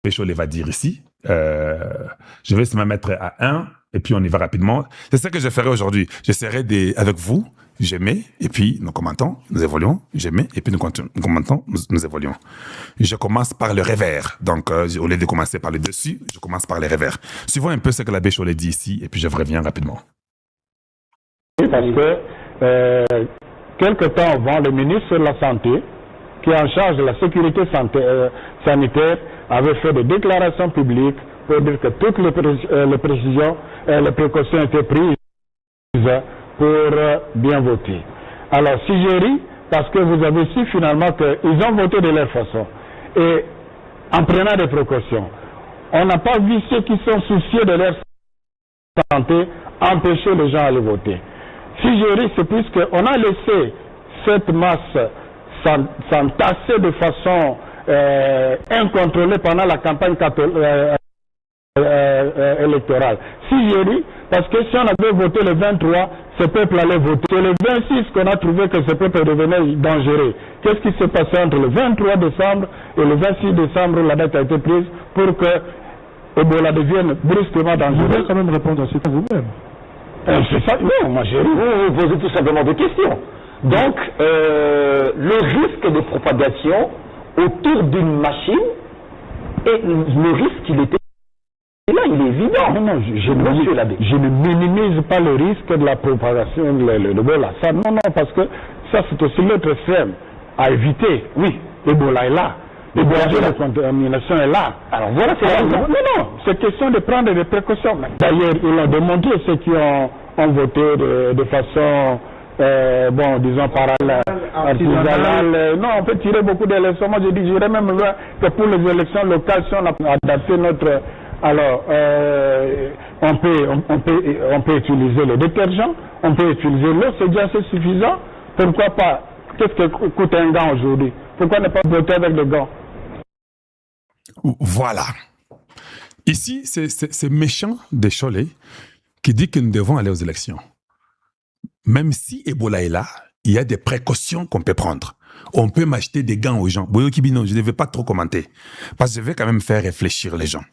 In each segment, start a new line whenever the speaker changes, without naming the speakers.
Cholet va dire ici. Je vais seulement mettre à 1 et puis on y va rapidement. C'est ça que je ferai aujourd'hui. J'essaierai avec vous, j'aimais, et puis nous commentons, nous évoluons, j'aimais, et puis nous commentons, nous évoluons. Je commence par le révers. Donc, au lieu de commencer par le dessus, je commence par le révers. Suivons un peu ce que l'abbé Cholet dit ici, et puis je reviens rapidement.
Parce que, quelque temps avant, le ministre de la Santé, qui est en charge de la sécurité sanitaire, avait fait des déclarations publiques pour dire que toutes les précautions étaient prises pour bien voter. Alors, si je ris, parce que vous avez su finalement qu'ils ont voté de leur façon, et en prenant des précautions. On n'a pas vu ceux qui sont soucieux de leur santé empêcher les gens d'aller voter. Si je ris, c'est puisqu'on a laissé cette masse s'entasser de façon incontrôlée pendant la campagne électorale. Si je ris, parce que si on avait voté le 23, ce peuple allait voter. C'est le 26 qu'on a trouvé que ce peuple devenait dangereux. Qu'est-ce qui s'est passé entre le 23 décembre et le 26 décembre, la date a été prise pour que Ebola devienne brusquement dangereux.
Vous devez quand même répondre à ça vous-même.
C'est ça, non, moi j'ai ri.
Vous posez tout simplement des questions. Donc, le risque de propagation autour d'une machine, et le risque, il était là, il est évident.
Non, non, je ne minimise pas le risque de la propagation de l'Ebola. Non, non, parce que ça, c'est aussi l'autre extrême à éviter. Oui, l'Ebola est là. L'Ebola de la contamination est là. Alors voilà, c'est non, non, c'est question de prendre des précautions. D'ailleurs, ils l'ont démontré, ceux qui ont voté de façon, bon, disons, artisanale. Non, on peut tirer beaucoup de leçons. Moi, je dirais même loin que pour les élections locales, si on a adapté notre... Alors, on peut utiliser le détergent, on peut utiliser l'eau, c'est déjà assez suffisant. Pourquoi pas? Qu'est-ce que coûte un gant aujourd'hui? Pourquoi ne pas voter avec le gant?
Voilà. Ici, c'est méchant des Cholet qui dit que nous devons aller aux élections. Même si Ebola est là, il y a des précautions qu'on peut prendre. On peut m'acheter des gants aux gens. Boyo Kibino, je ne vais pas trop commenter. Parce que je vais quand même faire réfléchir les gens.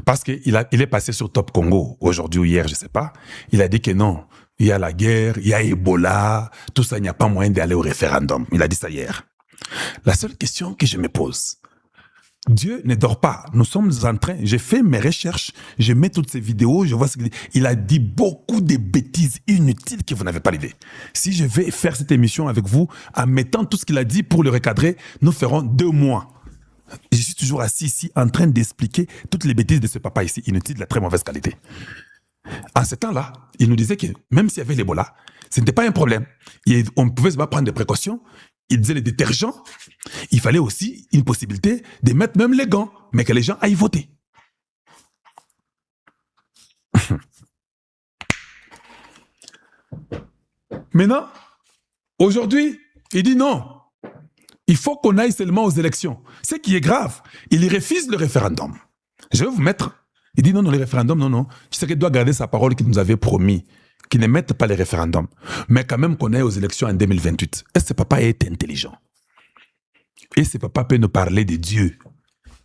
Parce qu'il est passé sur Top Congo, aujourd'hui ou hier, je ne sais pas. Il a dit que non, il y a la guerre, il y a Ebola, tout ça, il n'y a pas moyen d'aller au référendum. Il a dit ça hier. La seule question que je me pose, Dieu ne dort pas. Nous sommes en train, j'ai fait mes recherches, je mets toutes ces vidéos, je vois ce qu'il dit. Il a dit beaucoup de bêtises inutiles que vous n'avez pas l'idée. Si je vais faire cette émission avec vous, en mettant tout ce qu'il a dit pour le recadrer, nous ferons 2 mois. Je suis toujours assis ici en train d'expliquer toutes les bêtises de ce papa ici, inutiles de la très mauvaise qualité. En ce temps-là, il nous disait que même s'il y avait l'Ebola, ce n'était pas un problème. On pouvait se prendre des précautions. Il disait les détergents. Il fallait aussi une possibilité de mettre même les gants, mais que les gens aillent voter. Maintenant, aujourd'hui, il dit non. Il faut qu'on aille seulement aux élections. Ce qui est grave, il refuse le référendum. Je vais vous mettre. Il dit non, le référendum, non. Tu sais qu'il doit garder sa parole qu'il nous avait promis, qu'il ne mette pas les référendums. Mais quand même qu'on aille aux élections en 2028. Est-ce que ce papa est intelligent? Et ce papa peut nous parler de Dieu,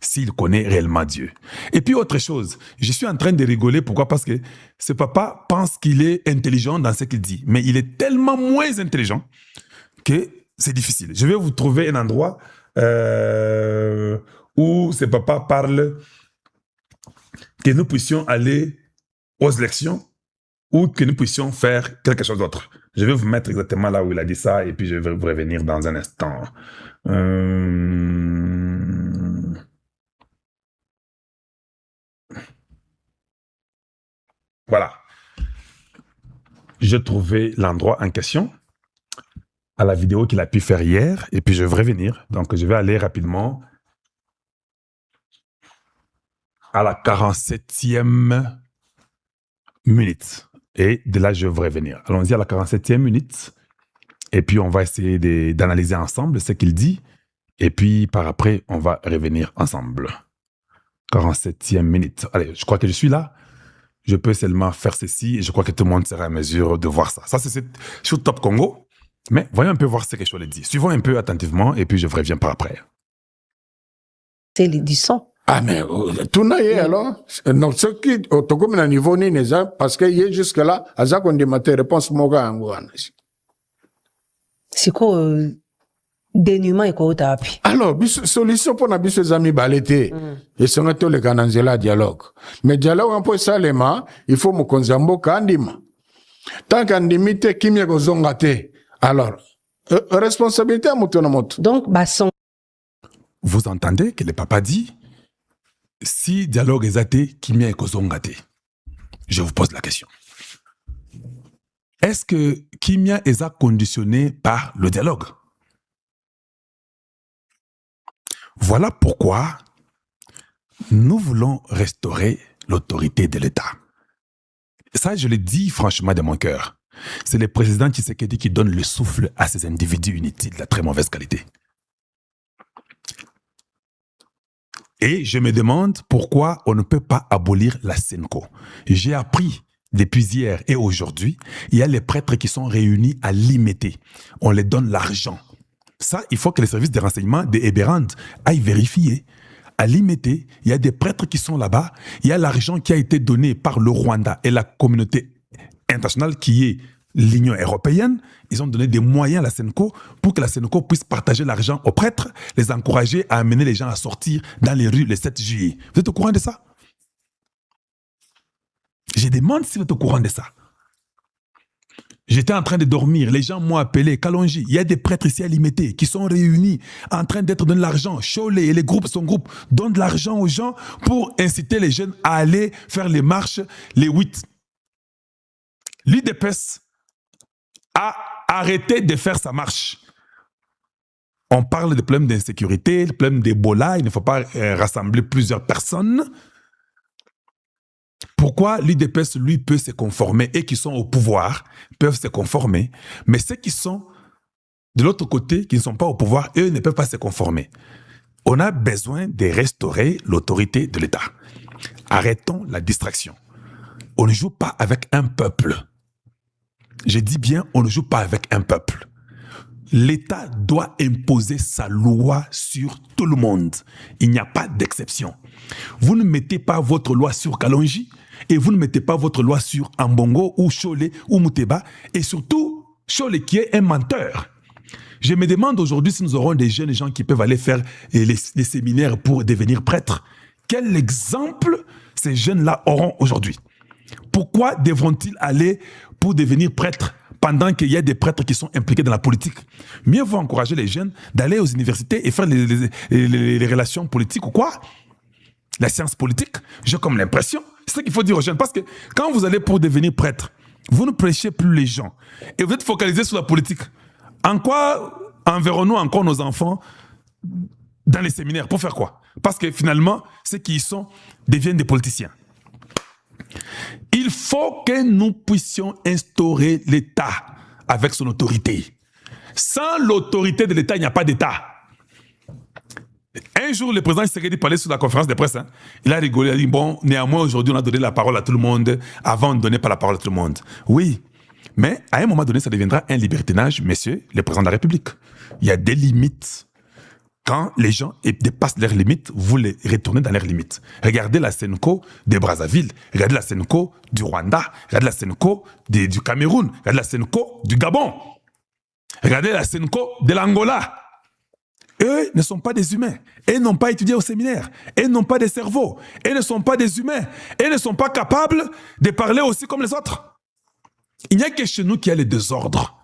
s'il connaît réellement Dieu. Et puis autre chose, je suis en train de rigoler. Pourquoi? Parce que ce papa pense qu'il est intelligent dans ce qu'il dit. Mais il est tellement moins intelligent que c'est difficile. Je vais vous trouver un endroit où ce papa parle que nous puissions aller aux élections ou que nous puissions faire quelque chose d'autre. Je vais vous mettre exactement là où il a dit ça et puis je vais vous revenir dans un instant. Voilà. J'ai trouvé l'endroit en question à la vidéo qu'il a pu faire hier et puis je vais revenir. Donc, je vais aller rapidement à la 47e minute. Et de là, je vais revenir. Allons-y à la 47e minute. Et puis, on va essayer d'analyser ensemble ce qu'il dit. Et puis, par après, on va revenir ensemble. 47e minute. Allez, je crois que je suis là. Je peux seulement faire ceci et je crois que tout le monde sera à mesure de voir ça. Ça, c'est sur Top Congo. Mais voyons un peu voir ce que Cholet dit. Suivons un peu attentivement et puis je reviens par après.
du sang.
Ah, mais tout n'a pas alors. Donc, ce qui, au comme un niveau ni parce que y est jusque-là, à ça qu'on dit ma réponse, moga angouane.
C'est quoi, dénuement et quoi, t'as appris?
Alors, solution pour n'abuser ses amis balétés. Et ce n'est pas le cananzela dialogue. Mais dialogue, un peu ça, il faut me konzambo kandima. Tant qu'andimité, kimia gozongate. Alors, responsabilité à moutonamoto.
Donc, bah, son.
Vous entendez que le papa dit, si dialogue est athée, kimia est kozongate. Je vous pose la question. Est-ce que kimia est conditionné par le dialogue? Voilà pourquoi nous voulons restaurer l'autorité de l'État. Ça, je le dis franchement de mon cœur. C'est le président Tshisekedi qui donne le souffle à ces individus inutiles de la très mauvaise qualité. Et je me demande pourquoi on ne peut pas abolir la SENCO. J'ai appris depuis hier et aujourd'hui, il y a les prêtres qui sont réunis à l'IMT. On les donne l'argent. Ça, il faut que les services de renseignement de Eberand aillent vérifier. À l'IMT, il y a des prêtres qui sont là-bas. Il y a l'argent qui a été donné par le Rwanda et la communauté internationale qui est l'Union européenne. Ils ont donné des moyens à la SENCO pour que la SENCO puisse partager l'argent aux prêtres, les encourager à amener les gens à sortir dans les rues le 7 juillet. Vous êtes au courant de ça? Je demande si vous êtes au courant de ça. J'étais en train de dormir, les gens m'ont appelé, Kalonji, il y a des prêtres ici à l'IMT qui sont réunis en train d'être donner de l'argent. Cholet et les groupes, son groupe, donnent de l'argent aux gens pour inciter les jeunes à aller faire les marches les 8. L'UDPS a arrêté de faire sa marche. On parle de problèmes d'insécurité, de problèmes d'Ebola, il ne faut pas rassembler plusieurs personnes. Pourquoi l'UDPS, lui, peut se conformer et qui sont au pouvoir peuvent se conformer, mais ceux qui sont de l'autre côté, qui ne sont pas au pouvoir, eux ne peuvent pas se conformer. On a besoin de restaurer l'autorité de l'État. Arrêtons la distraction. On ne joue pas avec un peuple. Je dis bien, on ne joue pas avec un peuple. L'État doit imposer sa loi sur tout le monde. Il n'y a pas d'exception. Vous ne mettez pas votre loi sur Kalonji et vous ne mettez pas votre loi sur Ambongo ou Cholet ou Mouteba et surtout Cholet qui est un menteur. Je me demande aujourd'hui si nous aurons des jeunes gens qui peuvent aller faire les séminaires pour devenir prêtres. Quel exemple ces jeunes-là auront aujourd'hui? Pourquoi devront-ils aller pour devenir prêtres pendant qu'il y a des prêtres qui sont impliqués dans la politique? Mieux vaut encourager les jeunes d'aller aux universités et faire les relations politiques ou quoi? La science politique, j'ai comme l'impression, c'est ce qu'il faut dire aux jeunes. Parce que quand vous allez pour devenir prêtre, vous ne prêchez plus les gens. Et vous êtes focalisé sur la politique. En quoi enverrons-nous encore nos enfants dans les séminaires? Pour faire quoi? Parce que finalement, ceux qui y sont deviennent des politiciens. Il faut que nous puissions instaurer l'État avec son autorité. Sans l'autorité de l'État, il n'y a pas d'État. Un jour, le président Tshisekedi parlait sur la conférence de presse. Il a rigolé, il a dit, bon, néanmoins, aujourd'hui, on a donné la parole à tout le monde. Avant, on ne donnait pas la parole à tout le monde. Oui, mais à un moment donné, ça deviendra un libertinage, monsieur le président de la République. Il y a des limites. Quand les gens dépassent leurs limites, vous les retournez dans leurs limites. Regardez la SENCO de Brazzaville, regardez la SENCO du Rwanda, regardez la SENCO du Cameroun, regardez la SENCO du Gabon, regardez la SENCO de l'Angola. Eux ne sont pas des humains. Ils n'ont pas étudié au séminaire. Ils n'ont pas de cerveau. Ils ne sont pas des humains. Ils ne sont pas capables de parler aussi comme les autres. Il n'y a que chez nous qui a le désordre.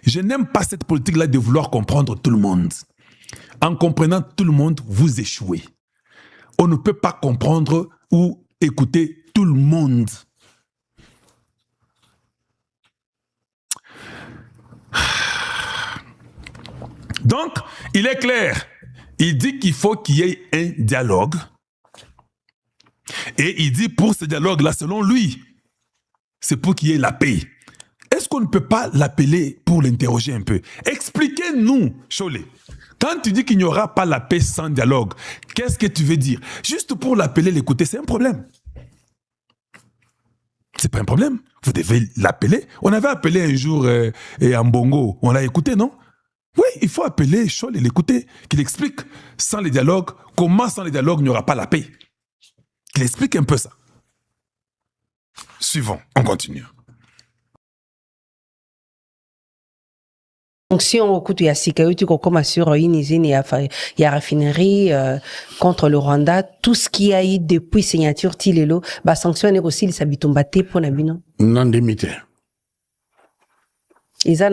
Je n'aime pas cette politique-là de vouloir comprendre tout le monde. En comprenant tout le monde, vous échouez. On ne peut pas comprendre ou écouter tout le monde. Donc, il est clair. Il dit qu'il faut qu'il y ait un dialogue. Et il dit pour ce dialogue-là, selon lui, c'est pour qu'il y ait la paix. Est-ce qu'on ne peut pas l'appeler pour l'interroger un peu? Expliquez-nous, Cholet. Quand tu dis qu'il n'y aura pas la paix sans dialogue, qu'est-ce que tu veux dire? Juste pour l'appeler, l'écouter, c'est un problème. C'est pas un problème. Vous devez l'appeler. On avait appelé un jour Ambongo. On l'a écouté, non? Oui, il faut appeler Scholl et l'écouter, qu'il explique sans les dialogues, comment sans les dialogues il n'y aura pas la paix. Qu'il explique un peu ça. Suivons, on continue.
Sanction au coup, il y a Sikayotu comme sur une usine, il y a raffinerie contre le Rwanda. Tout ce qui a eu depuis signature Tilelo, bah sanction est aussi les habitombaté pour Nabino.
Non limité.
Ils ont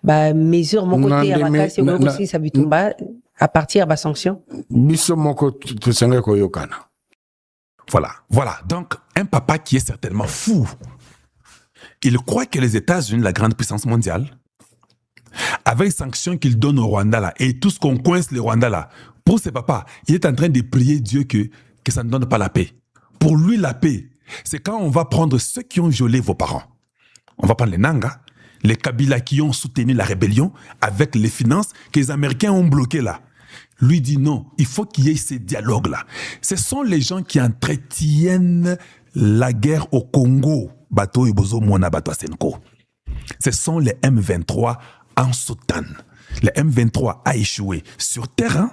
ba mesure mon côté à Makasi aussi s'habitomba à partir de sanction.
Biso moko tu sanga koyokana.
Voilà. Donc, un papa qui est certainement fou. Il croit que les États-Unis, la grande puissance mondiale, avec les sanctions qu'il donne au Rwanda là, et tout ce qu'on coince le Rwanda là, pour ce papa, il est en train de prier Dieu que ça ne donne pas la paix. Pour lui, la paix, c'est quand on va prendre ceux qui ont violé vos parents. On va prendre les Nanga, les Kabila qui ont soutenu la rébellion avec les finances que les Américains ont bloquées là. Lui dit non, il faut qu'il y ait ces dialogues-là. Ce sont les gens qui entretiennent la guerre au Congo. Bato Ibozo Mona Bato Asenko. Ce sont les M23 en Soudan. Le M23 a échoué sur terrain.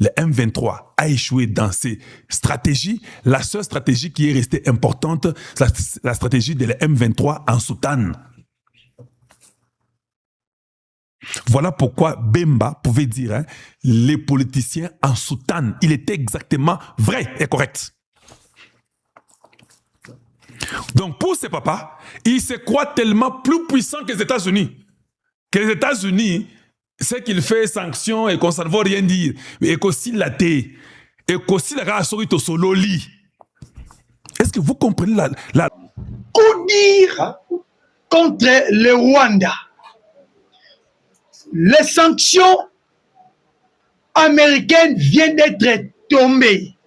Le M23 a échoué dans ses stratégies. La seule stratégie qui est restée importante, c'est la stratégie de le M23 en Soudan. Voilà pourquoi Bemba pouvait dire les politiciens en Soudan. Il était exactement vrai et correct. Donc pour ces papas, ils se croient tellement plus puissants que les États-Unis. Que les États-Unis, c'est qu'il fait sanctions et qu'on ne veut rien dire. Et qu'aussi la thé. Et qu'aussi la race solo lit. Est-ce que vous comprenez la...
Coup dire contre le Rwanda. Les sanctions américaines viennent d'être tombées.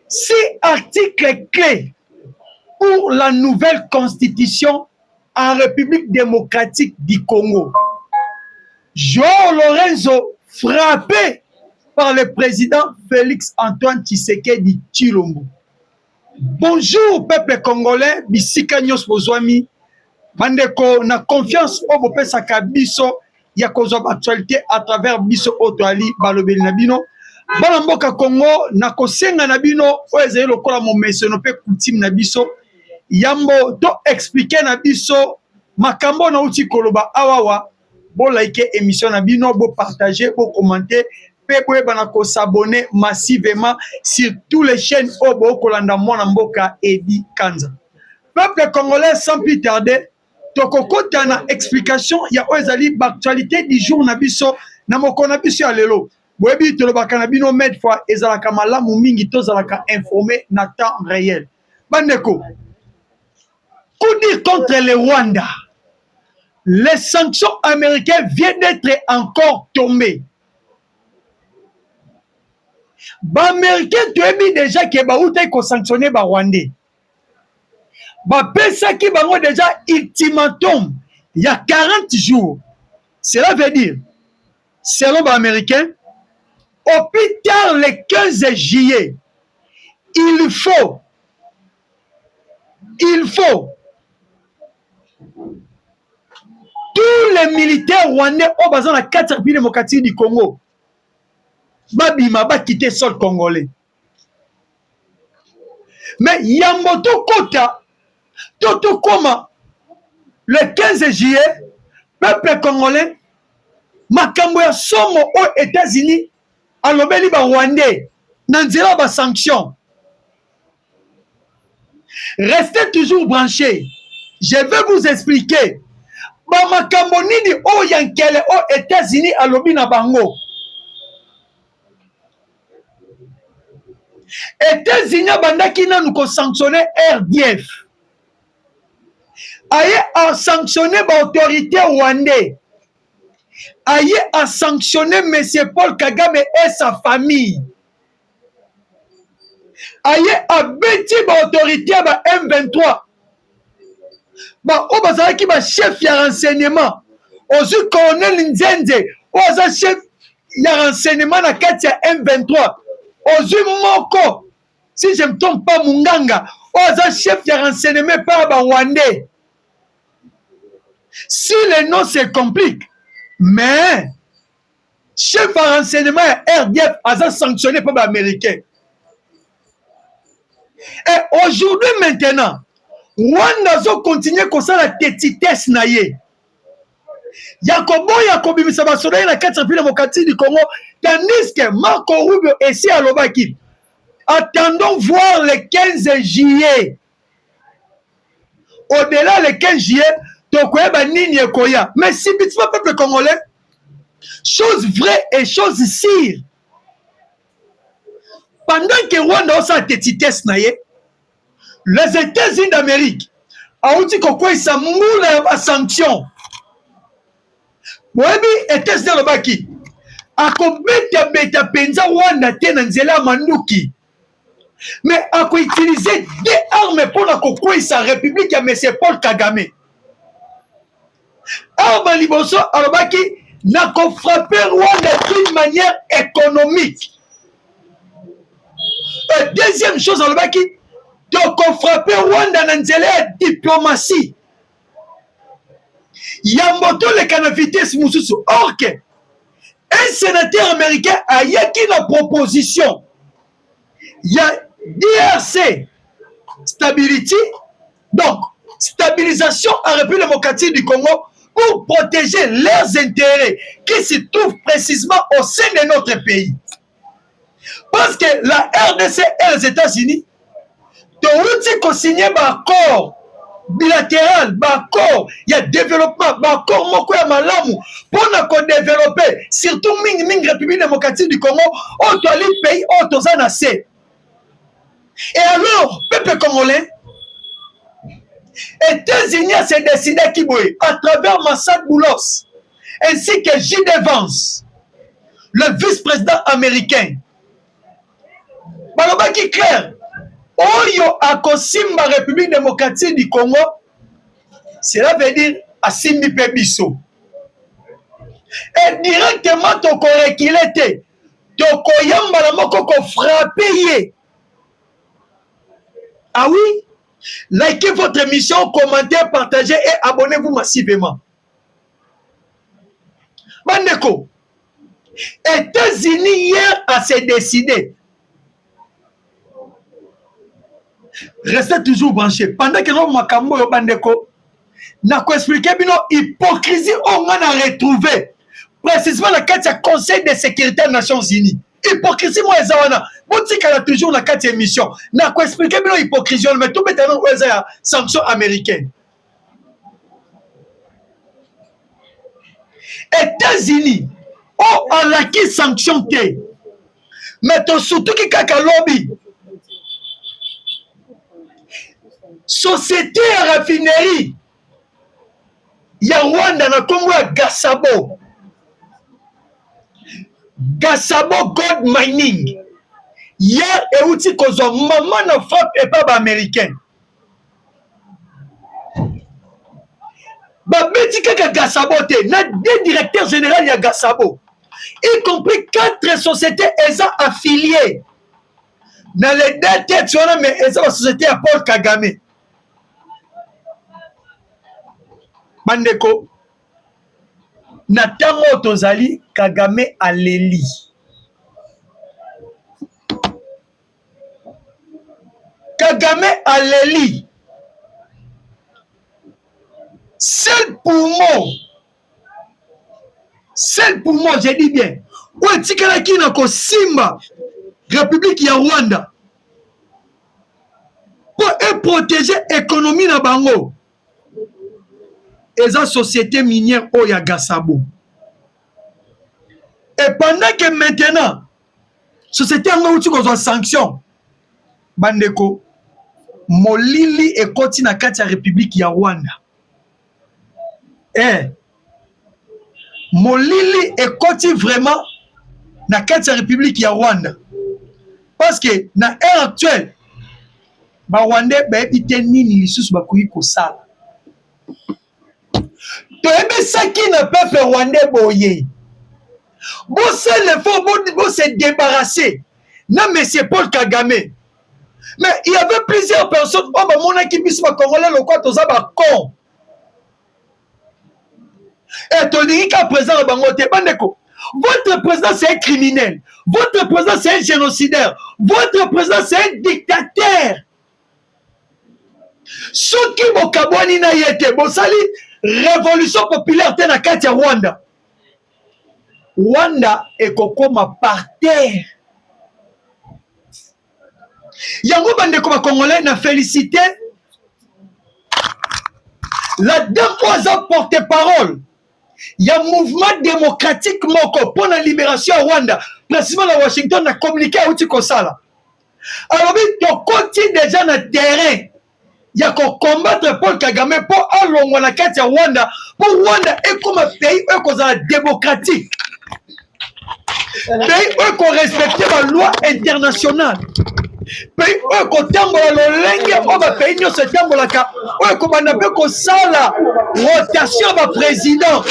6 articles clés pour la nouvelle constitution en République démocratique du Congo. João Lorenzo, frappé par le président Félix Antoine Tshisekedi Tshilombo. Bonjour peuple congolais, bisika nyos bozwami. Bandeko na confiance au bopesa kabiso ya kozwa actualité à travers biso otwali balobeli na bino bana mboka Congo na kosenga na bino oezeli lokola momesono pe coutume na biso yambo to expliquer na biso makambo na uti koloba awawa bo like émission na bino bo partager bo commenter pe boye bana ko s'abonner massivement sur toutes les chaînes o bo kolanda mwana mboka Edi Kanza. Peuple congolais, sans plus tarder, tokokota na explication ya oezali l'actualité du jour na biso na moko na biso ya lelo. Boyebi tolobaka na bino met fois ezalaka malamu mingi tozalaka informé na temps réel. Bandeko, coup dire contre le Rwanda. Les sanctions américaines viennent d'être encore tombées. Ba américain toyebi déjà que ba outa ko sanctionner ba Rwandais. Bapesa qui bango déjà ultimatum il y a 40 jours. Cela veut dire, selon les Américains, au plus tard le 15 juillet, il faut tous les militaires rwandais au basé dans la 4 République démocratique du Congo, babima ba quitter le sol congolais. Mais Yamboto Kota Toto Koma, le 15 juillet, peuple congolais, makambo ya somo aux États-Unis, alobeli ba Rwandais, nanzela ba sanction. Restez toujours branchés. Je vais vous expliquer. Ba makambo nini o yankele aux États-Unis alobi na bango. États-Unis bandaki na nous ko sanctionner RDF. Aïe a sanctionné l'autorité rwandaise. Aïe a sanctionné M. Paul Kagame et sa famille. Aïe a bêti l'autorité M23. Obazara qui va chef de renseignement. Ozu colonel Nzenze. Oza chef de renseignement na kati ya M23. Ozu Moko. Si je ne me trompe pas, Munganga. Oza chef de renseignement par Rwandais. Si les noms se compliquent, Mais, chef de renseignement RDF a sanctionné par les Américains. Et aujourd'hui, maintenant, Rwanda a continué comme ça la tétitesse naïe. Yakobi Misabasoda na 4 pays démocratique du Congo, tandis que Marco Rubio ici à Lobaki. Attendons voir le 15 juillet. Au-delà le 15 juillet, Tokoyeba Nini Koya. Mais si le peuple congolais, chose vraie et chose sire. Pendant que Rwanda a sa tétitesse naïe, les États-Unis d'Amérique ont dit qu'ils sont moulés à sanction. Webi États-Unis d'Amérique a penza Rwanda tenanzela manduki. Mais a utilisé des armes pour la sa République à M. Paul Kagame. Armes liboso alobaki n'a frappé Rwanda d'une manière économique. Deuxième chose alobaki donc on frappait Rwanda dans une diplomatie. Yamboto le canavites mususu. Or que un sénateur américain a yaki une proposition. Il y a DRC Stability, donc stabilisation en République démocratique du Congo pour protéger leurs intérêts qui se trouvent précisément au sein de notre pays. Parce que la RDC et les États-Unis ont signé un accord bilatéral, un accord, il y a développement, un accord moko ya malamu pour nous développer, surtout Ming République démocratique du Congo, auto pays, auto zanacé. Et alors, peuple congolais, États-Unis s'est décidé à travers Massad Boulos, ainsi que J.D. Vance, le vice-président américain. Balobaki clair, Oyo akosimba République démocratique du Congo, cela veut dire asimbi pebiso. Et directement toko rekilete, toko yamba la moko ko frappé. Ah oui? Likez votre émission, commentez, partagez et abonnez-vous massivement. Bandeko, États-Unis hier a se décidé. Restez toujours branchés. Pendant que nous makambo yo bandeko, n'a ko expliquer bino hypocrisie on a retrouvé. Précisément la carte du Conseil de sécurité des Nations Unies. Hypocrisie moi ezawana. Botika toujours la carte émission. N'a ko expliquer bino hypocrisie mais tout maintenant ezaya sanction américaine. États-Unis ont acquis sanction té. Mais to surtout qui kaka lobby. Société à raffinerie. Il y a Rwanda na Congo à Gasabo. Gasabo Gold Mining. Hier, et outil kozo maman na frappe et pas américain. Babeti kaka Gasabo te, na deux directeurs généraux ya Gasabo. Y compris 4 sociétés affiliées. Dans les deux têtes, mais la société à Paul Kagame. Bandeko, Natango Tozali, Kagame Aleli. Kagame Aleli. Seul poumon, je dis bien. Où est-ce qu'il y a Simba, République ya Rwanda, pour protéger l'économie na bango. Et la société minière Oya Gasabo. Et pendant que maintenant, société a une sanction, Bandeko, Molili et continue à la République ya Rwanda. Eh, Molili et continue vraiment na la République ya Rwanda. Parce que dans l'ère actuelle, ba Rwandais ba ebite nini lisusu bakoki kosala. Toyebi saki na peuple rwandais boye. Bon c'est le faux, bon se débarrasser. Non mais c'est Paul Kagame. Mais il y avait plusieurs personnes. Oh bah mon équipe is congolais le quoi toza ba con. Et Tolirika président de Bangote, Bandeko. Votre président, c'est un criminel. Votre président, c'est un génocidaire. Votre président, c'est un dictateur. Soki Bokabwani na yete, Bosali, révolution populaire te na kati ya Rwanda. Rwanda est kokoma par terre. Yango Bandeko ba Congolais na félicité la dame porte-parole. Il y a un mouvement démocratique moko pour la libération à Rwanda. Précisément à Washington a communiqué à Outi Kosala. Alors, tu continues déjà dans le terrain. Il y a qu'à combattre Paul Kagame pour allonger la carte à Rwanda. Pour Rwanda est comme un pays démocratique. Pays qui respecte la loi internationale. Pays qui tambola lolenge oba pays nyo se tambola ka ko bana pe ko sala rotation ba président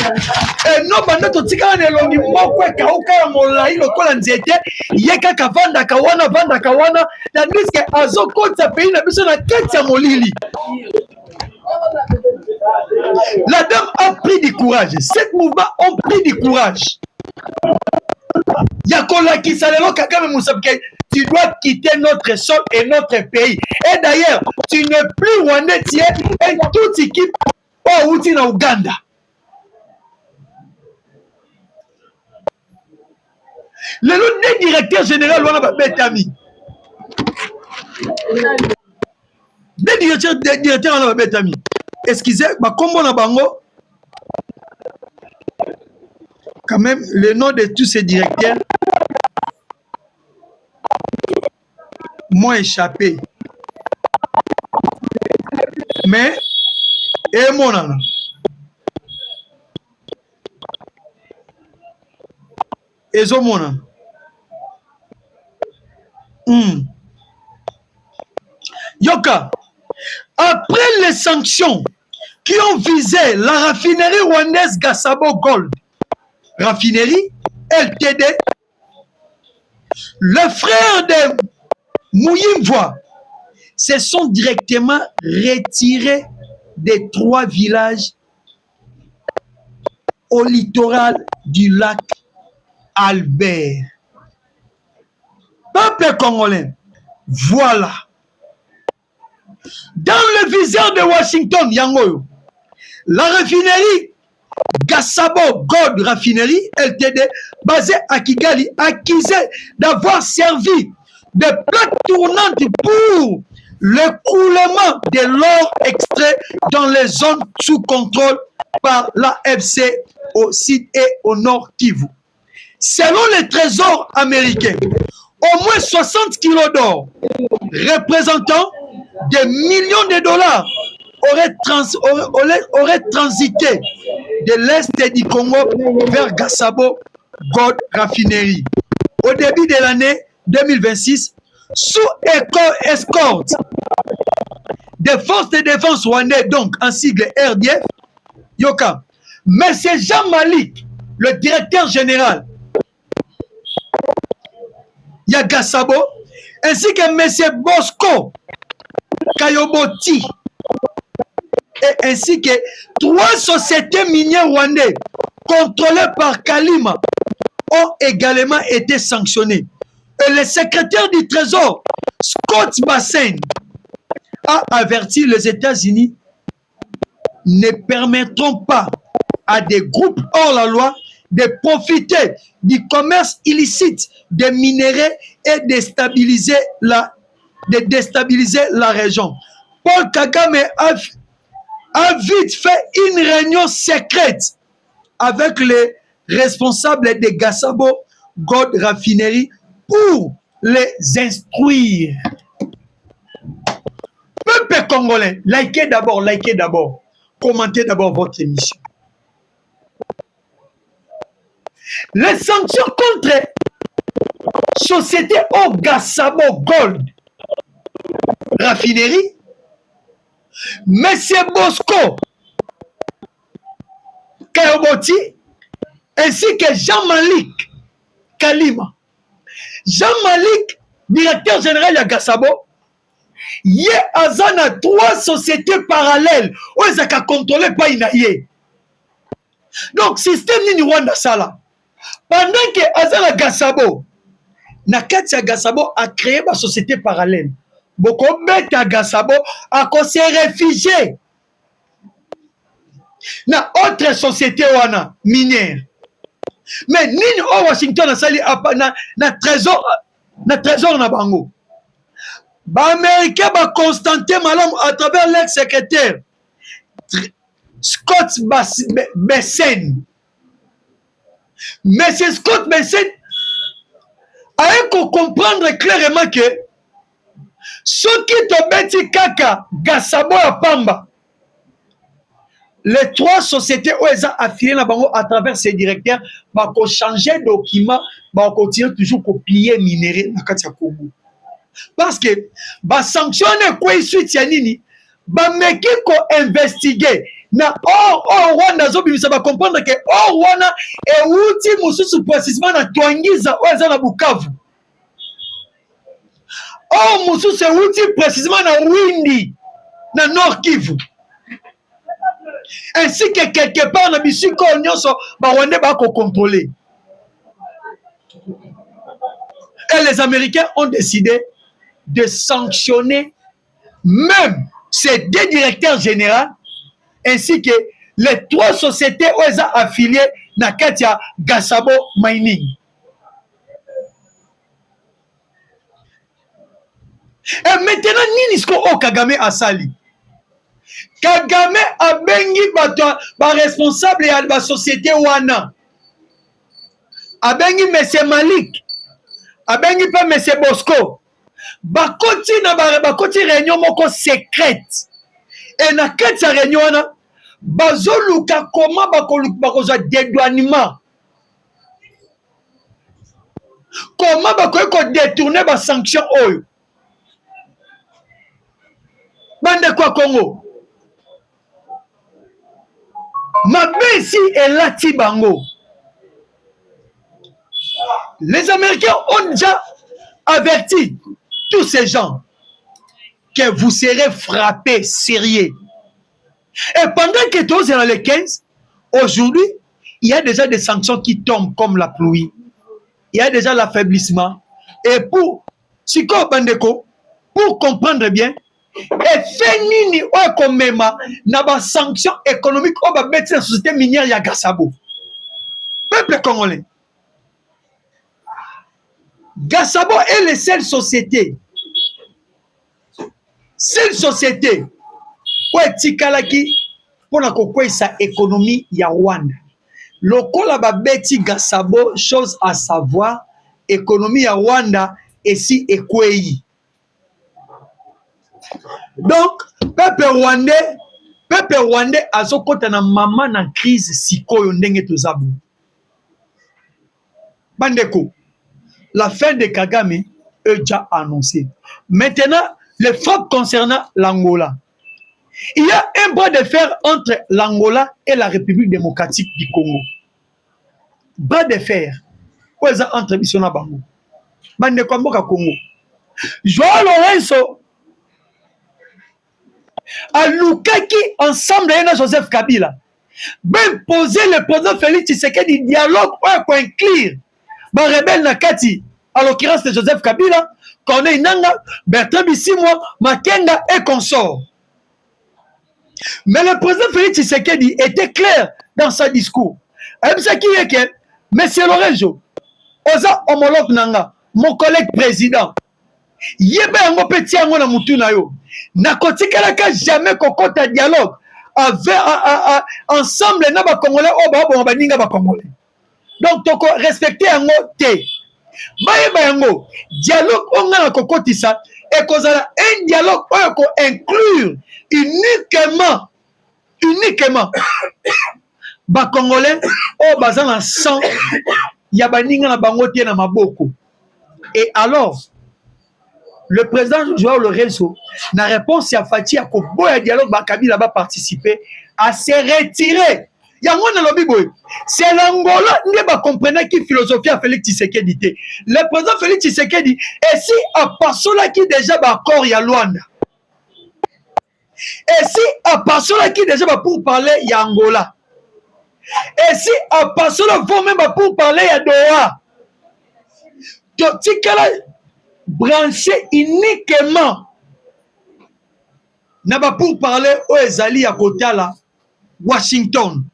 et non bana to tika na longi moko ka uka molai lokola nzete yeka ka vanda ka wana na diske azokota pays na biso na kati ya molili. La dame a pris du courage. Cet mouvement a pris du courage. Yakola Kisalelo Kagame Moussabke, tu dois quitter notre sol et notre pays. Et d'ailleurs, tu n'es plus Rwandais, tu es toute équipe au Outi na Ouganda. Le directeur général Wana Betami. Des directeurs Wana Betami. Excusez, ma combo na bango. Quand même, le nom de tous ces directeurs m'ont échappé. Mais, et mon âme. Et mon âme. Yoka, après les sanctions qui ont visé la raffinerie rwandaise Gasabo Gold, raffinerie LTD, le frère de Mouyimvoa se sont directement retirés des 3 villages au littoral du lac Albert. Peuple congolais, voilà. Dans le viseur de Washington, Yangoyo, la raffinerie Gasabo Gold Raffinerie LTD, basée à Kigali, accusée d'avoir servi de plaque tournante pour l'écoulement de l'or extrait dans les zones sous contrôle par l'AFC au sud et au nord Kivu. Selon les trésors américains, au moins 60 kilos d'or, représentant des millions de dollars, aurait transité de l'Est du Congo vers Gasabo Gold Raffinerie. Au début de l'année 2026, sous escorte des forces de défense rwandaises, donc en sigle RDF, Yoka, M. Jean Malik, le directeur général, Yagasabo, ainsi que M. Bosco Kayoboti, et ainsi que 3 sociétés minières rwandaises contrôlées par Kalima ont également été sanctionnées. Et le secrétaire du Trésor, Scott Bassen, a averti les États-Unis ne permettront pas à des groupes hors la loi de profiter du commerce illicite des minéraux et de déstabiliser la région. Paul Kagame a vite fait une réunion secrète avec les responsables de Gasabo Gold Raffinerie pour les instruire. Peuple congolais, likez d'abord, commentez d'abord votre émission. Les sanctions contre société au Gasabo Gold Raffinerie, Monsieur Bosco Kayoboti, ainsi que Jean-Malik Kalima. Jean-Malik, directeur général de Gasabo, il y a 3 sociétés parallèles où ils ont contrôlé pas inaïe. Donc, système nini Rwanda sala. Pendant que Azala Gassabo, Nakatia Gassabo a créé ma société parallèle. Beaucoup bêta Gassabo a se réfugié dans autre société wana minière. Mais nini au Washington a sali na trésor na bango. Ba américain ba Constantin Malom à travers l'ex-secrétaire Scott Bessène. Monsieur Scott Bessène a comprendre clairement que ceux qui te bêti kaka Gassabo à Pamba, les trois sociétés où elles ont affilié la bango à travers ces directeurs, bah qu'on changer de document, bah on continue toujours copier minéraux dans Katia Congo. Parce que bah sanctionner quoi suite yanini, bah mais qui ko investiguer na Rwanda zobi ça va comprendre que Rwanda est outil mususu précisément na Twangiza ou na Bukavu. Mususu est outil précisément na Windi na Nord Kivu. Ainsi que quelque part na bisiko nyonso ba Rwanda ba ko contrôler. Et les Américains ont décidé de sanctionner même ces deux directeurs généraux ainsi que les trois sociétés où elles ont affilié na Katia Gassabo Mining. Et maintenant, Ninisko O Kagame Asali. Kagame a bengi ba responsable ya ba société wana. A bengi M. Malik. A bengi pas M. Bosco. Bakoti na bakoti réunion moko secrète. Et na Katia réunion wana bazoluka comment bakozwa dédouanement. Comment bakoyeko détourner ba sanction oyo. Bande quoi Congo? Mabesi et Lati Bango. Les Américains ont déjà averti tous ces gens que vous serez frappés sérieux. Et pendant que tous sont dans les 15, aujourd'hui, il y a déjà des sanctions qui tombent comme la pluie. Il y a déjà l'affaiblissement. Et pour Siko Bandeko, pour comprendre bien, et fait nini comme même na ba sanction économique on va mettre la société minière ya Gassabo. Peuple congolais. Gassabo est la seule société. Seule société où tikalaki pour la kokwe sa économie ya Rwanda. Lokola ba beti Gassabo, chose à savoir, économie ya Rwanda et si ekwei. Donc, peuple rwandais a zokota na mama na crise sikoyo ndenge tozabu. Bandeko, la fin de Kagame est déjà annoncée. Maintenant, les frappes concernant l'Angola. Il y a un bras de fer entre l'Angola et la République démocratique du Congo. Bras de fer. Où est-ce entre Bissona Bango? Bandeko Mboka Congo. Joao Lorenzo à Lukaki ensemble avec Joseph Kabila. Ben poser le président Félix Tshisekedi dialogue pour inclure les rebelles Nakati, à l'occurrence de Joseph Kabila, Corneille Nanga, Bertrand Bisimwa, Makenga et consorts. Mais le président Félix Tshisekedi était clair dans son discours. Et c'est qui est que M. Lorenzo, Oza homologue Nanga, mon collègue président, yebe yango petit yango na mutu na yo. Nakotikalaka jamais kokota dialogue avec ensemble na ba congolais o ba baninga ba congolais. Donc toko respecter yango te. Bayeba yango dialogue onga na kokotisa et kozala un dialogue oyo ko inclure uniquement ba congolais o bazana sang ya baninga na bango te na maboko. Et alors le président Joao Lorenzo, na réponse à Fati à Koboya dialogue, Kabila va participer à se retirer. C'est l'Angola qui comprenait qui philosophie à Félix Tshisekedi. Le président Félix Tshisekedi, et si à part cela qui déjà d'accord, il y a Luanda. Et si à part cela qui déjà pour parler, il y a Angola. Et si à passer le vent même pour parler à Doha, tu es branché uniquement n'a pour parler aux Ezali à côté là, Washington,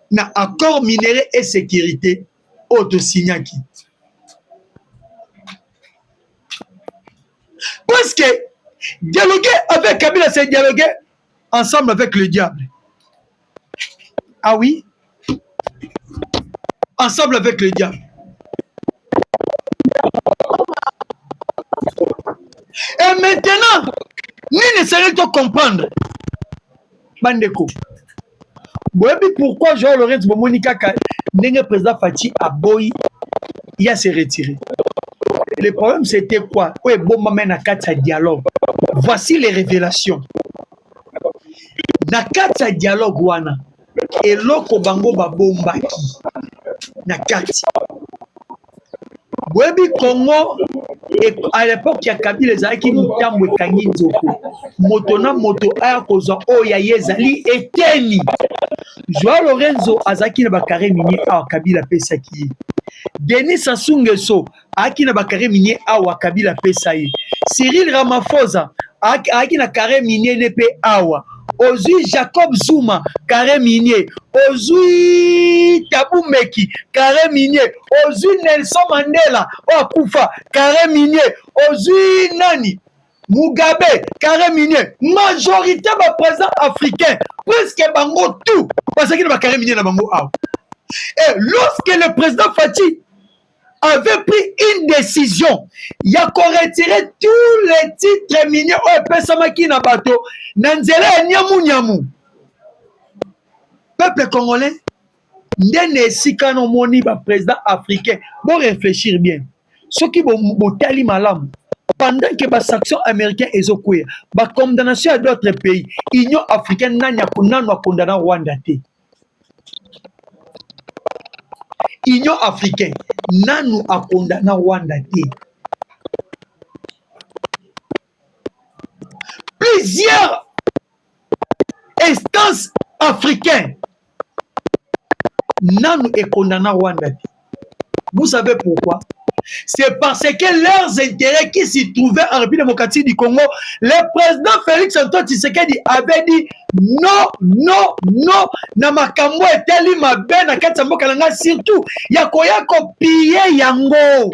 na accord minéré et sécurité, auto-signaki. Parce que dialoguer avec Kabila, c'est dialoguer ensemble avec le diable. Ah oui? Ensemble avec le diable. Et maintenant, nous ne savons pas comprendre. Bandeko. Pourquoi Jean-Laurent Monika n'est président Fati à Boy, il a se retiré. Le problème c'était quoi? Oui, bon, m'amène à 4 dialogue. Voici les révélations. Na 4 dialogue wana. Et l'oko bango babombaki. Na 4. Webi Congo, et à l'époque, il y a Kabila Zaki Moutamwe Kangi Nzoko. Motona moto aya koza oya yezali eteni. Joao Lorenzo Azaki na bakare minier a Kabila Pesaki. Denis Sassou Nguesso aki na bakare minier a Kabila Pesaye. Cyril Ramaphosa aki na kare minier nepe awa. Ozui Jacob Zuma, carré minier. Ozui Tabou Meki, carré minier. Ozui Nelson Mandela, Okufa, carré minier. Ozui Nani, Mugabe, carré minier. Majorité de présidents africains, presque bango tout, parce qu'il y a carré minier dans bango. Et lorsque le président Fati avait pris une décision, il a retiré tous les titres miniers au Pesamaki na bateau, Nanzela Nyamu Nyamu. Peuple congolais, n'est pas moni ba président africain. Bon réfléchir bien. Ce qui bon tali malam. Pendant que les sanctions américaines et zokoué, ba condamnation à d'autres pays, Union africaine n'a condamné Rwanda. Union africaine, nanu a condamné Rwanda. Plusieurs instances africaines, nanu est condamné Rwanda. Vous savez pourquoi? C'est parce que leurs intérêts qui s'y trouvaient en République démocratique du Congo, le président Félix Antoine Tshisekedi avait dit non, non, non, Namakambo et Teli Mabe na Katsambo Kalanga, surtout, Yakoya piller Yango.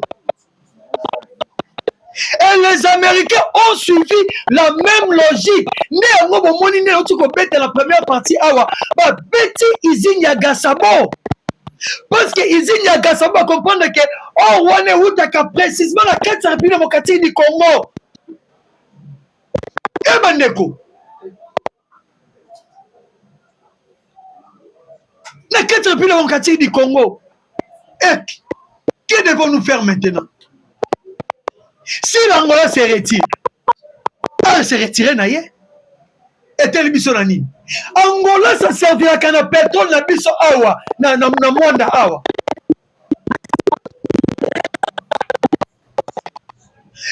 Et les Américains ont suivi la même logique. La première partie, Betty Izinya Gassabo. Parce que Izinya Gassabo comprendre que oh wane utaka précisément la quête de la République démocratique du Congo. Et Bandeko. La quête de la République démocratique du Congo. Et que devons-nous faire maintenant? Si l'Angola se retire, elle se retire naïe. Et tel biso nani. Angola ça servira qu'à pétrole na biso awa na mwanda awa.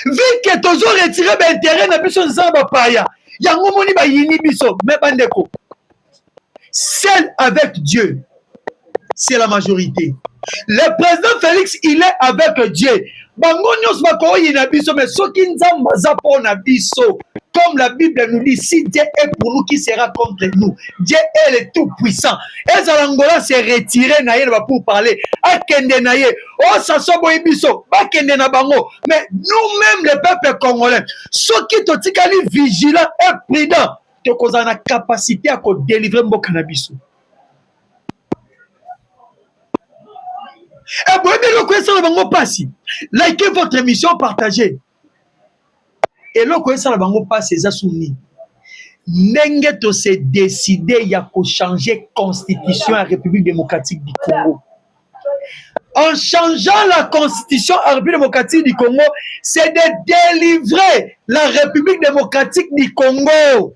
Vu que toujours retiré ben terrain na biso nzamba paya. Yango moni ba yini biso mais bandeko. Seul avec Dieu, c'est la majorité. Le président Félix, il est avec Dieu. Bango nyos bako yina biso mais soki nzamba za pona biso. Comme la Bible nous dit, si Dieu est pour nous, qui sera contre nous? Dieu est le tout-puissant. Et Zalangola s'est retiré pour parler. Akende naye, oh ça sobo ibiso, bakende na bango. Mais nous-mêmes, le peuple congolais, ceux qui sont vigilants et prudents, tu as la capacité à délivrer mon cannabis. Et vous avez le connaissance de bango passi. Likez votre émission, partagez. Et là, quand ça va passer, ça soumis. Nengeto s'est décidé il y a qu'à changer constitution à la République démocratique du Congo. En changeant la constitution à la République démocratique du Congo, c'est de délivrer la République démocratique du Congo.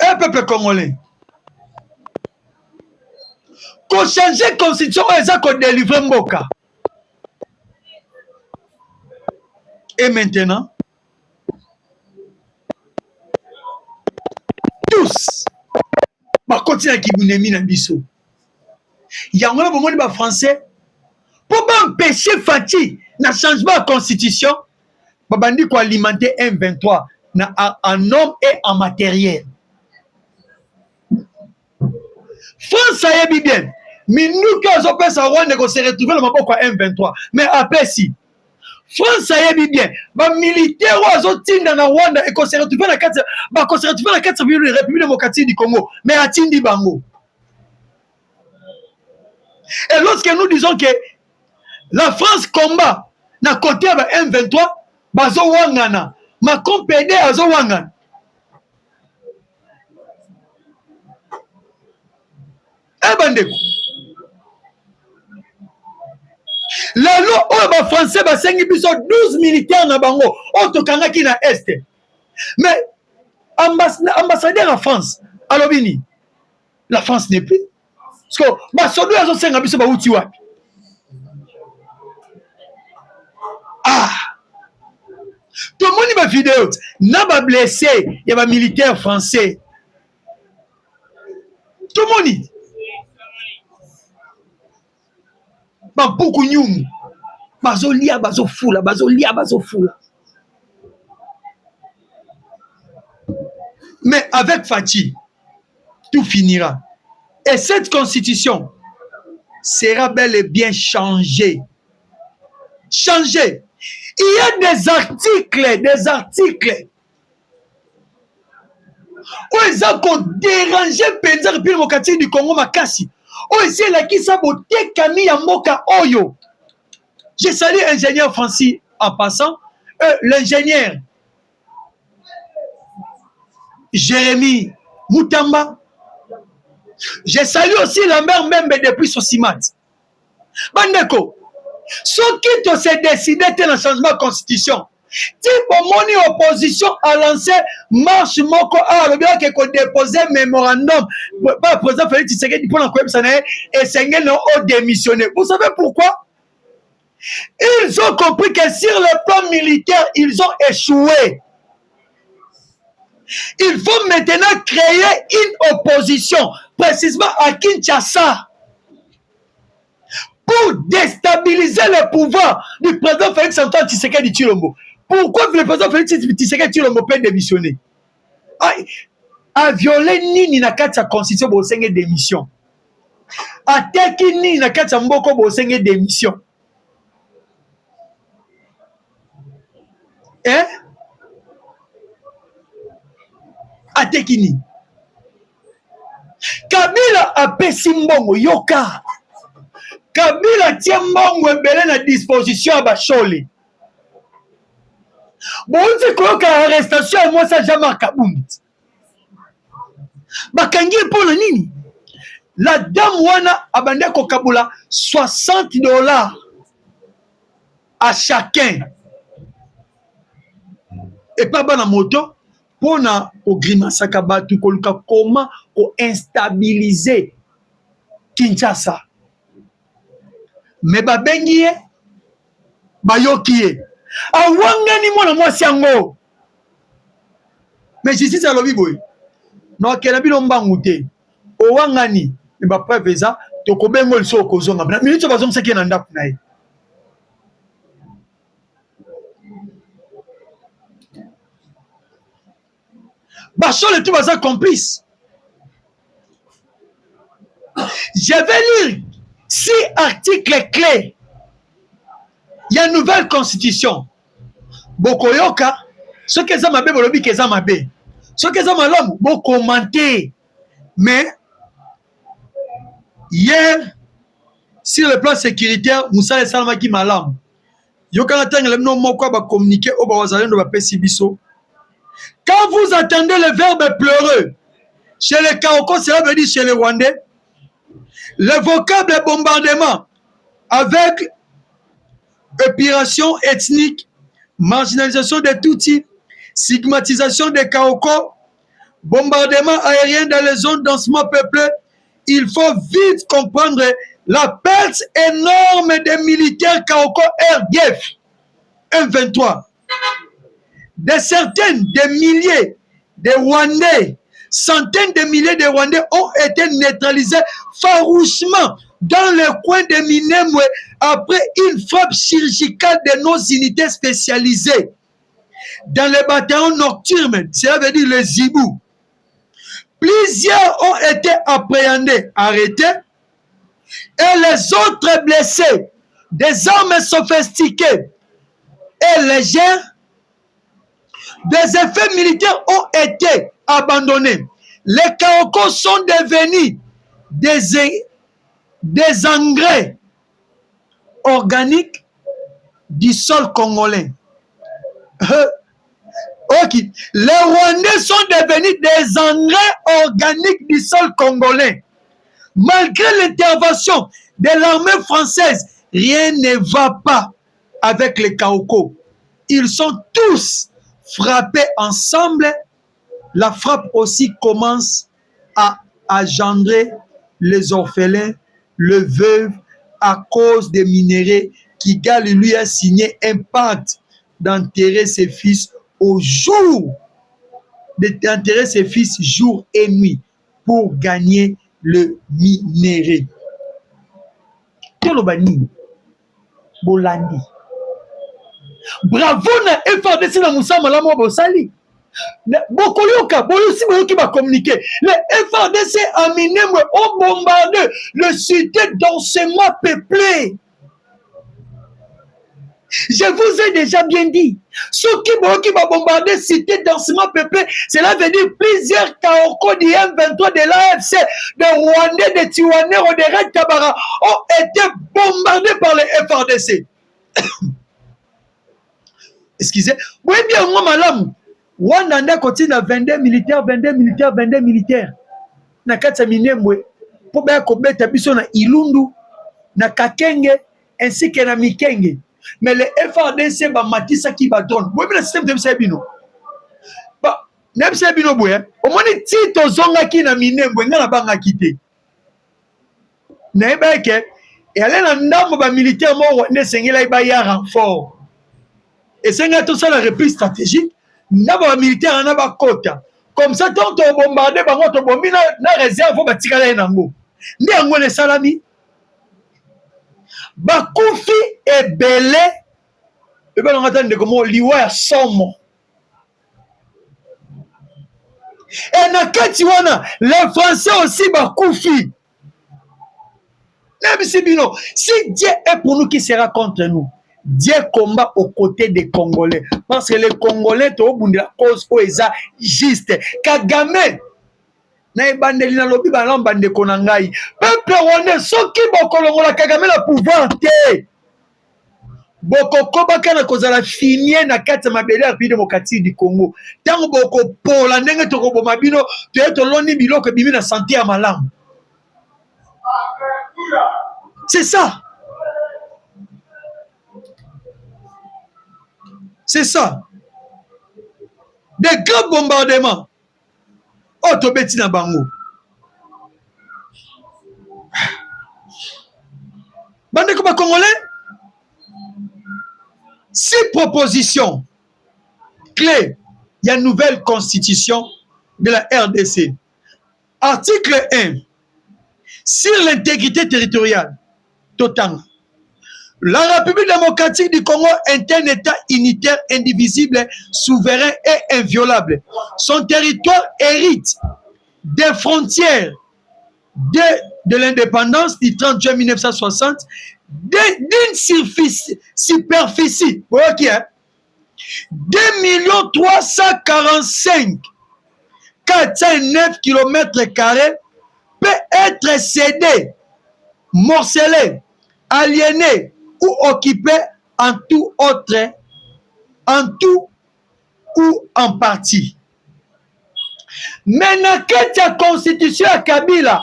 Un peuple congolais. Qu'on change la constitution, ça qu'on délivre Mboka. Et maintenant, tous tina kibunemi na biso. Yango na bomoni ba français pour empêcher Fati na changement de constitution, babandi ko alimenter M23 na en homme et en matériel. France a yebi bien. Mais nous qui avons fait ça, Rwanda qu'on s'est retrouvé le maboko à M23. Mais après si France a yebi bien. Les militaires ont été dans Rwanda et qu'on s'est retrouvé dans la 4 République démocratique du Congo. Mais à Tindi Bango. Et lorsque nous disons que la France combat na côté de M23, bazo wangana, ma compédé azo wangana. Eh bandeko. La loi oh français ba sengi biso 12 militaires na bango, otokanga ki na est. Mais ambassadeur en France, alobini. La France n'est plus. Parce que ba sodo azo senga biso ba uti wapi. Ah, tout le monde va vidéo. N'a pas blessé, il y a un militaire français. Tout le monde. Bah, beaucoup de gens. Bazolia, bazofoula, bazolia, bazofoula. Mais avec Fati, tout finira. Et cette constitution sera bel et bien changée. Changée. Il y a des articles où ils ont dérangé le République démocratique du Congo Makassi. Où ils ont dit ça beauté Camille Mboka Oyo. J'ai salué l'ingénieur Francis en passant, l'ingénieur Jérémy Moutamba. J'ai salué aussi la mère même depuis Sosimat. Bandeko. Ce qui s'est décidé de le changement de constitution. Si mon opposition a lancé marche moko a le bien que déposé mémorandum par le président Félix Tshisekedi pour l'enquête et Senghel n'a pas démissionné. Vous savez pourquoi? Ils ont compris que sur le plan militaire, ils ont échoué. Il faut maintenant créer une opposition, précisément à Kinshasa, pour déstabiliser le pouvoir du président Félix Antoine Tshisekedi Tshilombo. Pourquoi le président Félix Tshisekedi Tshilombo peut démissionner? A violé nini na kati ya constitution bo senge démission. A teki nini na kati ya mboko bo senge démission. Hein? A teki nini? Kabila a pesi mbongo yoka. Kabila tie mbongo ebele na disposition ya bashole. Bonzi koyoka arrestation ya mwasa Jean-Marc Kabund. Bakangi mpona nini? La dame wana abande kokabula $60 à chacun. Et pas bana moto pona ko grimasaka batu koluka comment ko instabiliser Kinshasa. Mais babengi ye bayoki ye awangani mwana mwasi yango. Mais justice alobi boy no kela bino mbangu te owangani me ba preuve eza to kobengo liso kozonga na minute bazong seki na ndaku na ye. Bachole tout baza complice. Je vais lire 6 articles clés. Il y a une nouvelle constitution. Bokoyoka, ce que ça m'a bé, bolobi que ça m'a bé. Ce que ça m'a l'homme, bon commenter. Mais, hier, sur le plan sécuritaire, Moussa et Salma qui m'a l'homme. Yoka natang le nom moko ba communiquer au bawazalendo ba pesi biso. Quand vous entendez le verbe pleureux, chez les Kaoko, cela veut dire chez les Rwandais, le vocable bombardement avec épuration ethnique, marginalisation de tout type, stigmatisation des Kaoko, bombardement aérien dans les zones densément peuplées, il faut vite comprendre la perte énorme des militaires Kaoko RDF M23. Des centaines de milliers de Rwandais centaines de milliers de Rwandais ont été neutralisés farouchement dans le coin de Minembwe après une frappe chirurgicale de nos unités spécialisées. Dans les bataillons nocturnes, cela veut dire les Zibou, plusieurs ont été appréhendés, arrêtés, et les autres blessés, des armes sophistiquées et légères, des effets militaires ont été abandonnés. Les Kaokos sont devenus des engrais organiques du sol congolais. Ok. Les Rwandais sont devenus des engrais organiques du sol congolais. Malgré l'intervention de l'armée française, rien ne va pas avec les Kaokos. Ils sont tous frappés ensemble. La frappe aussi commence à engendrer les orphelins, les veuves, à cause des minéraux. Kigali lui a signé un pacte d'enterrer ses fils au jour, d'enterrer ses fils jour et nuit pour gagner le minerai. Tolobani, Bolandi. Bravo na FARDC na Moussa Malamo Bosali. Bokoyoka, Boyosi Boyoki va communiquer. Le FARDC a Minembwe ont bombardé le cité densément peuplé. Je vous ai déjà bien dit, ceux qui vont bombarder cité densément peuplée, cela veut dire plusieurs Kaoko du M23 de l'AFC, de Rwandais, de Tiwanero, de Red Tabara ont été bombardés par les FARDC. Excusez, oui bien moi madame, Rwanda continue à 22 militaires, 22 militaires, 22 militaires. Na kati ya Minembwe, pour bien kobeta biso na Ilundu, na Kakenge, ainsi que na Mikenge. Mais les FARDC ba matisa qui ba drone. Boy le système de Msebino. Ba Msebino boy. Au moins tito zonga ki na Minembwe ngala banga kité. Na ebeke et aller na ndambo ba militaire mo ne sengela ba ya renfort. Et senga tout ça la reprise stratégique. Ndambo ba militaire na ba kota. Comme ça tant to bombarder bango to bombi na réserve ba tikala nango. Ndi yango ne salami. Bakufi ebele ebe na ngata ndeko liwa ya somo et na kati wana les Français aussi bakufi Nebisibino. Si Dieu est pour nous, qui sera contre nous? Dieu combat aux côtés des Congolais parce que les Congolais to bundi la cause o eza juste Kagame na ebandeli na lobi balamba ndeko na ngai peuple rwandais soki bokolongola Kagame la pouvoir te bokokoba kana kozala finien na kati mabele ya République démocratique du Congo tango bokopola ndenge tokoboma bino to londi biloko bimi na santé ya malamu. C'est ça. C'est ça. Des grands bombardements. Oh, Tobeti na bango. Bande comme Congolais. 6 propositions clés. Il y a une nouvelle constitution de la RDC. Article 1. Sur l'intégrité territoriale. Totanga. La République démocratique du Congo est un État unitaire, indivisible, souverain et inviolable. Son territoire hérite des frontières de l'indépendance du 30 juin 1960, d'une superficie, okay, 2 345 409 km² peut être cédé, morcelé, aliéné ou occupé en tout autre, en tout ou en partie. Mais dans la constitution à Kabila,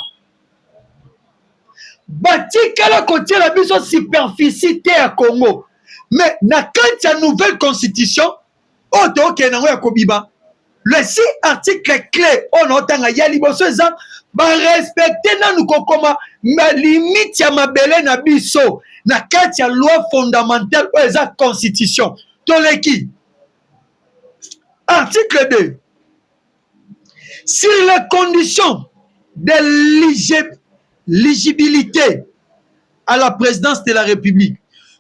batikala côté la biso superficie à Congo. Mais dans la nouvelle constitution, le 6 articles clés, on entend ya liboso ezan ba respecter nanu kokoma ma limite ya mabele na biso na kati ya loi fondamentale ou eza constitution. Toleki article 2. sur les conditions de l'éligibilité à la présidence de la République.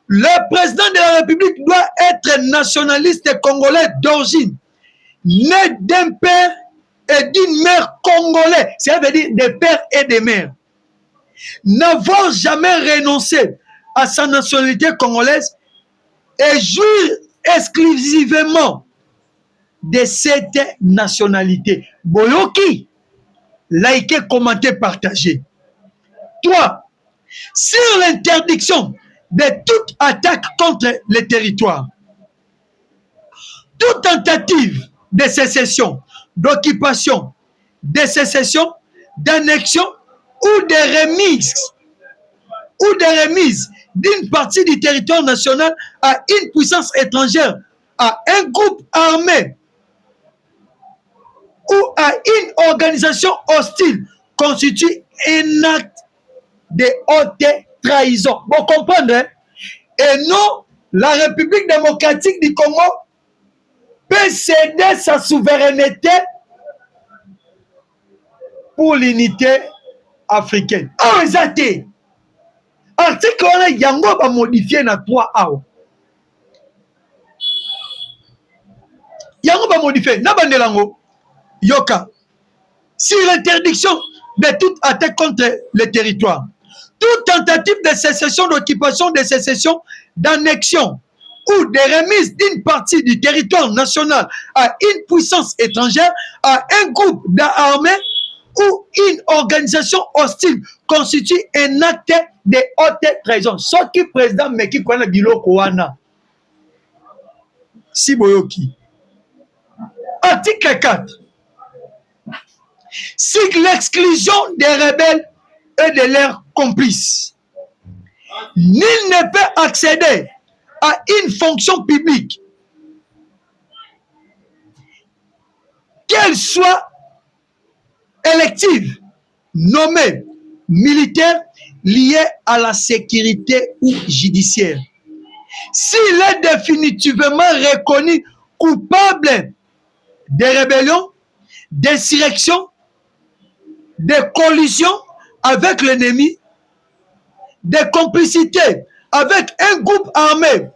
Le président de la République doit être nationaliste congolais d'origine, né d'un père et d'une mère congolais, ça veut dire des pères et des mères, n'avoir jamais renoncé à sa nationalité congolaise et jouir exclusivement de cette nationalité. Boyoki, likez, commentez, partagez. 3. Sur l'interdiction de toute attaque contre le territoire, toute tentative de sécession, d'occupation, de sécession, d'annexion ou de remise d'une partie du territoire national à une puissance étrangère, à un groupe armé ou à une organisation hostile constitue un acte de haute trahison. Vous comprenez? Et non, la République démocratique du Congo peut céder sa souveraineté pour l'unité africaine. Oh, exacté. Article on a yango va modifier na 3 awa. Yango va modifier na bandelango yoka. Sur l'interdiction de toute attaque contre le territoire, toute tentative de sécession, d'occupation, de sécession, d'annexion ou de remise d'une partie du territoire national à une puissance étrangère, à un groupe d'armées ou une organisation hostile constitue un acte de haute trahison. Ce qui président Meki Kwana Biloko Wana. Siboyoki. Article 4. C'est l'exclusion des rebelles et de leurs complices. Nul ne peut accéder à une fonction publique, qu'elle soit élective, nommée, militaire, liée à la sécurité ou judiciaire. S'il est définitivement reconnu coupable de rébellion, d'insurrection, de collision avec l'ennemi, de complicité avec un groupe armé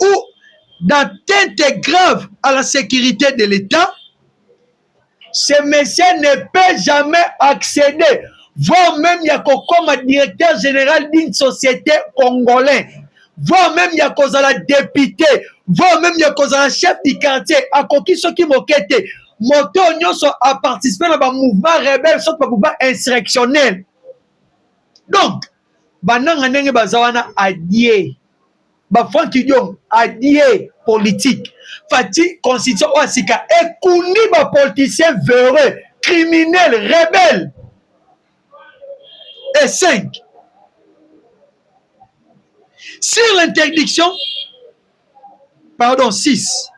ou d'atteinte grave à la sécurité de l'État, ce monsieur ne peut jamais accéder, voire même il y a comme directeur général d'une société congolaise, voire même il y a cause à la députée, voire même il y a cause à la chef du quartier, à qui ce qui m'occupe. Moto nyonso a participé dans un mouvement rebelle, soit un mouvement insurrectionnel. Donc, bananga ndenge bazawana adie, Franck Dion adie politique, fati constitution oasika ekuni ba politicien véreux, criminel, rebelle. Et 5. Sur l'interdiction, 6.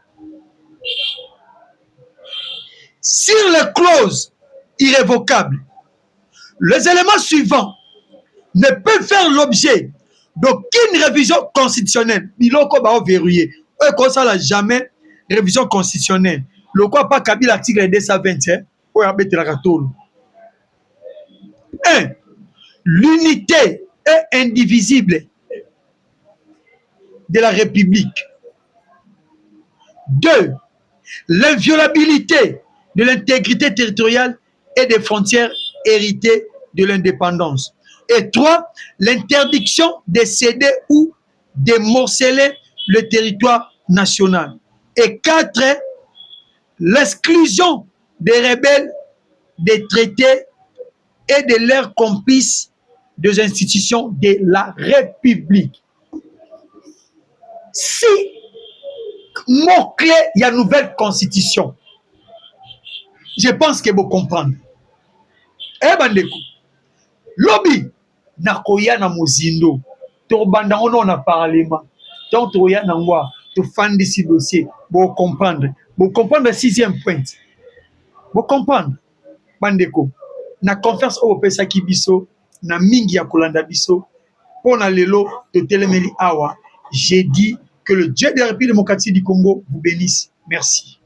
Sur les clauses irrévocables, les éléments suivants ne peuvent faire l'objet d'aucune révision constitutionnelle. Biloko ba verrouillé. Eux comme ça là jamais révision constitutionnelle. Le quoi pas Kabila l'article 221 ou abete la katolo. 1. L'unité est indivisible de la République. 2. L'inviolabilité de l'intégrité territoriale et des frontières héritées de l'indépendance. Et 3. L'interdiction de céder ou de morceler le territoire national. Et 4. L'exclusion des rebelles, des traités et de leurs complices des institutions de la République. Si mot-clé, il y a une nouvelle constitution. Je pense que vous comprenez. Eh bandeko, lobby, nakoya na mozindo, to bandango no na parlement, donc toya na ngwa, to fan d'ici dossier, vous comprendre. Vous comprenez le 6e point. Vous comprenez, bandeko, na confiance au pesa kibiso, na mingi ya kolanda biso, pour na lelo de telemeli awa, j'ai dit que le Dieu de la République démocratique du Congo vous bénisse. Merci.